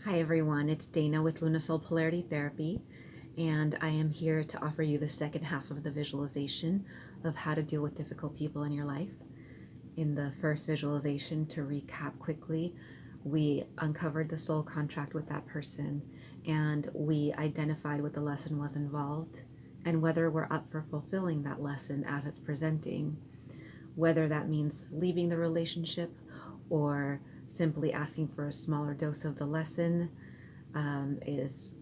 Hi everyone, it's Dana with Lunasoul Polarity Therapy, and I am here to offer you the second half of the visualization of how to deal with difficult people in your life. In the first visualization, to recap quickly, we uncovered the soul contract with that person and we identified what the lesson was involved and whether we're up for fulfilling that lesson as it's presenting, whether that means leaving the relationship or simply asking for a smaller dose of the lesson is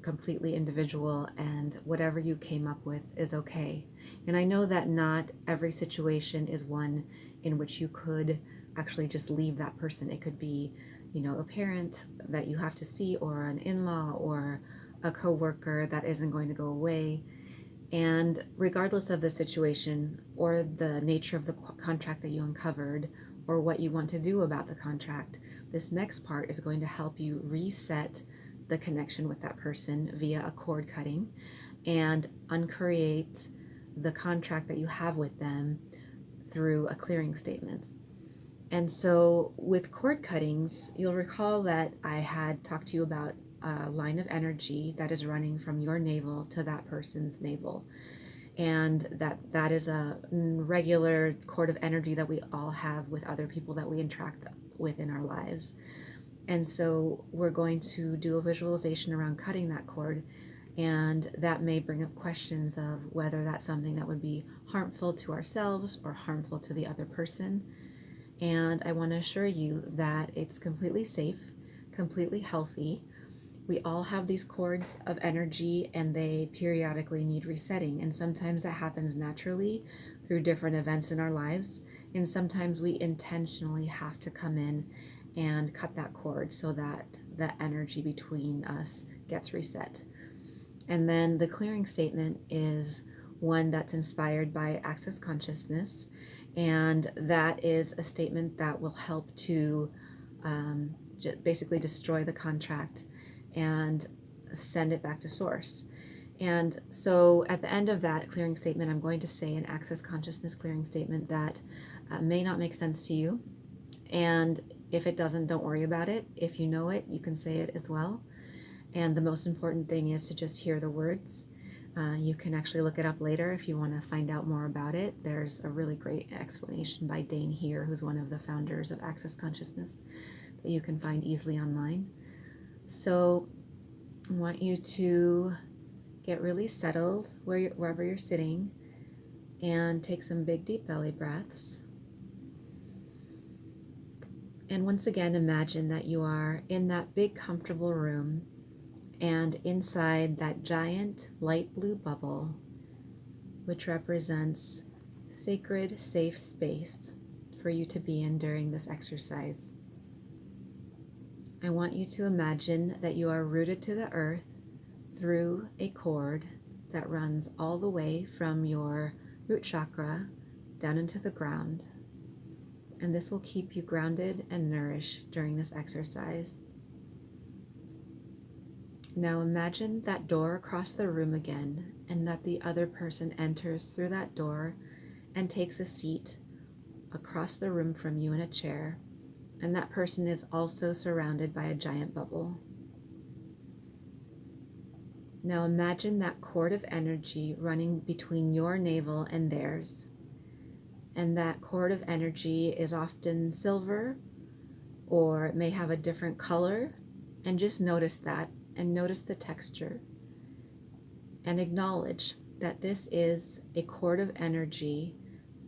completely individual, and whatever you came up with is okay. And I know that not every situation is one in which you could actually just leave that person. It could be, a parent that you have to see, or an in-law, or a coworker that isn't going to go away. And regardless of the situation or the nature of the contract that you uncovered or what you want to do about the contract, this next part is going to help you reset the connection with that person via a cord cutting and uncreate the contract that you have with them through a clearing statement. And so with cord cuttings, you'll recall that I had talked to you about a line of energy that is running from your navel to that person's navel. And that is a regular cord of energy that we all have with other people that we interact with in our lives. And so we're going to do a visualization around cutting that cord, and that may bring up questions of whether that's something that would be harmful to ourselves or harmful to the other person. And I want to assure you that it's completely safe, completely healthy. We all have these cords of energy and they periodically need resetting. And sometimes that happens naturally through different events in our lives. And sometimes we intentionally have to come in and cut that cord so that the energy between us gets reset. And then the clearing statement is one that's inspired by Access Consciousness. And that is a statement that will help to basically destroy the contract and send it back to source. And so at the end of that clearing statement, I'm going to say an Access Consciousness clearing statement that may not make sense to you. And if it doesn't, don't worry about it. If you know it, you can say it as well. And the most important thing is to just hear the words. You can actually look it up later if you want to find out more about it. There's a really great explanation by Dane here, who's one of the founders of Access Consciousness, that you can find easily online. So I want you to get really settled wherever you're sitting and take some big deep belly breaths. And once again, imagine that you are in that big comfortable room, and inside that giant light blue bubble, which represents sacred, safe space for you to be in during this exercise. I want you to imagine that you are rooted to the earth through a cord that runs all the way from your root chakra down into the ground. And this will keep you grounded and nourished during this exercise. Now imagine that door across the room again, and that the other person enters through that door and takes a seat across the room from you in a chair, and that person is also surrounded by a giant bubble. Now imagine that cord of energy running between your navel and theirs, and that cord of energy is often silver, or it may have a different color, and just notice that. And notice the texture, and acknowledge that this is a cord of energy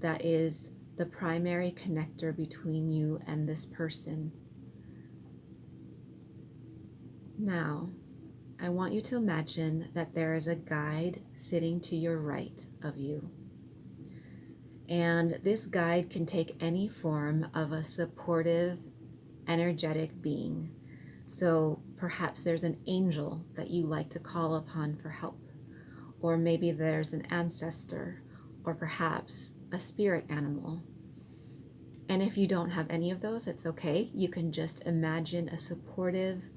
that is the primary connector between you and this person. Now, I want you to imagine that there is a guide sitting to your right of you. And this guide can take any form of a supportive, energetic being. So perhaps there's an angel that you like to call upon for help, or maybe there's an ancestor, or perhaps a spirit animal. And if you don't have any of those, it's okay. You can just imagine a supportive,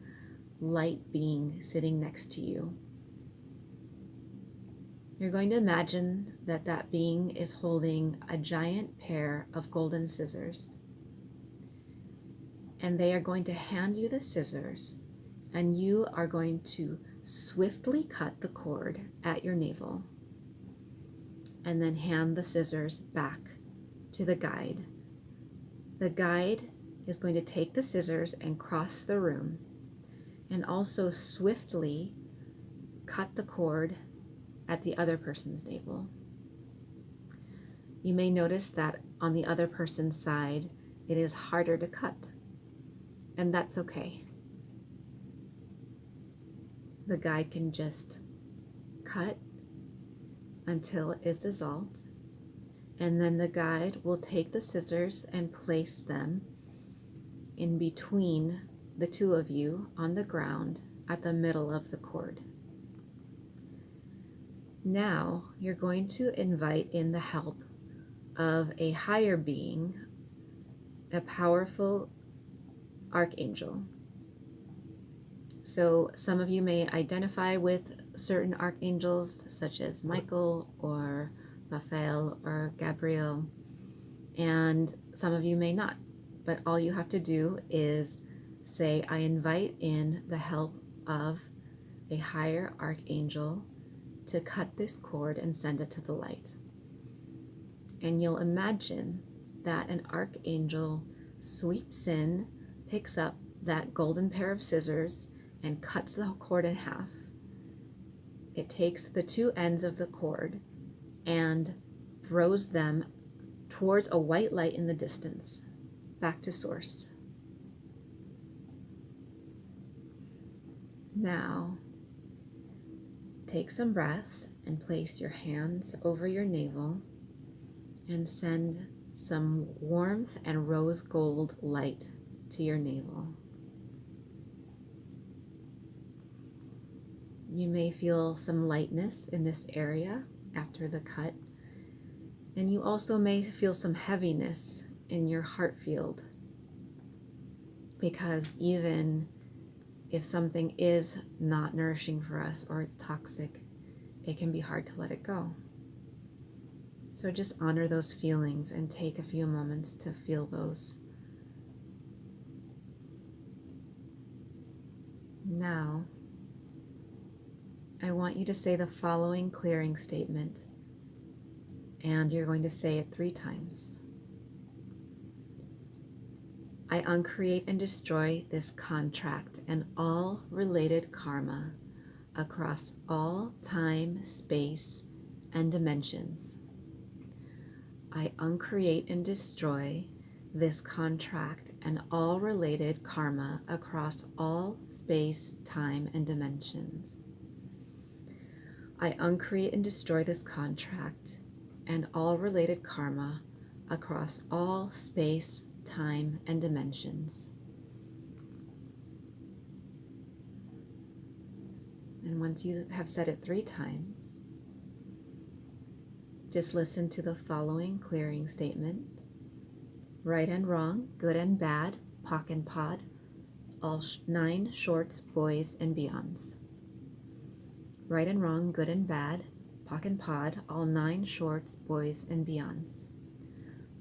light being sitting next to you. You're going to imagine that that being is holding a giant pair of golden scissors. And they are going to hand you the scissors, and you are going to swiftly cut the cord at your navel and then hand the scissors back to the guide. The guide is going to take the scissors and cross the room and also swiftly cut the cord at the other person's navel. You may notice that on the other person's side, it is harder to cut, and that's okay. The guide can just cut until it is dissolved, and then the guide will take the scissors and place them in between the two of you on the ground at the middle of the cord. Now you're going to invite in the help of a higher being, a powerful archangel. So some of you may identify with certain archangels such as Michael or Raphael or Gabriel, and some of you may not. But all you have to do is say, I invite in the help of a higher archangel to cut this cord and send it to the light. And you'll imagine that an archangel sweeps in, picks up that golden pair of scissors, and cuts the cord in half. It takes the two ends of the cord and throws them towards a white light in the distance, back to source. Now, take some breaths and place your hands over your navel and send some warmth and rose gold light to your navel. You may feel some lightness in this area after the cut, and you also may feel some heaviness in your heart field, because even if something is not nourishing for us or it's toxic, it can be hard to let it go. So just honor those feelings and take a few moments to feel those. Now, I want you to say the following clearing statement, and you're going to say it 3 times. I uncreate and destroy this contract and all related karma across all time, space, and dimensions. I uncreate and destroy this contract and all related karma across all space, time, and dimensions. I uncreate and destroy this contract and all related karma across all space, time, and dimensions. And once you have said it 3 times, just listen to the following clearing statement. Right and wrong, good and bad, POC and POD, all 9 shorts, boys, and beyonds. Right and wrong, good and bad, POC and POD, all 9 shorts, boys, and beyonds.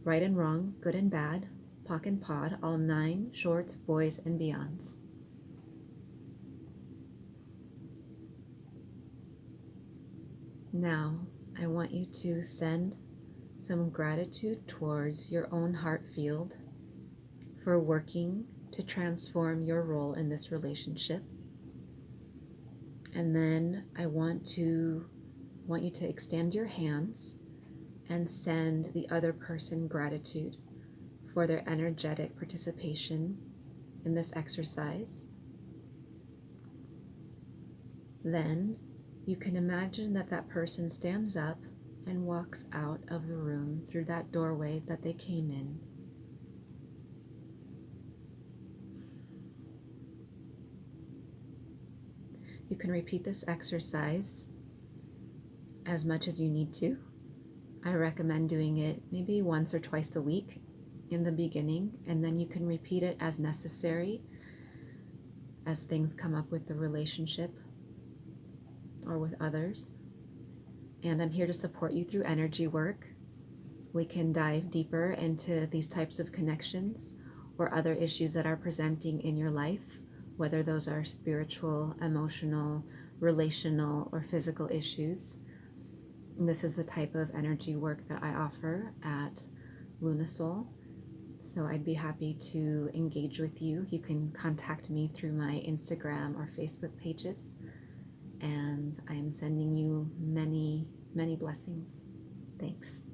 Right and wrong, good and bad, POC and POD, all 9 shorts, boys, and beyonds. Now, I want you to send some gratitude towards your own heart field for working to transform your role in this relationship. And then I want you to extend your hands and send the other person gratitude for their energetic participation in this exercise. Then you can imagine that that person stands up and walks out of the room through that doorway that they came in. You can repeat this exercise as much as you need to. I recommend doing it maybe once or twice a week in the beginning, and then you can repeat it as necessary as things come up with the relationship or with others. And I'm here to support you through energy work. We can dive deeper into these types of connections or other issues that are presenting in your life whether those are spiritual, emotional, relational, or physical issues. This is the type of energy work that I offer at Lunasol. So I'd be happy to engage with you. You can contact me through my Instagram or Facebook pages. And I am sending you many, many blessings. Thanks.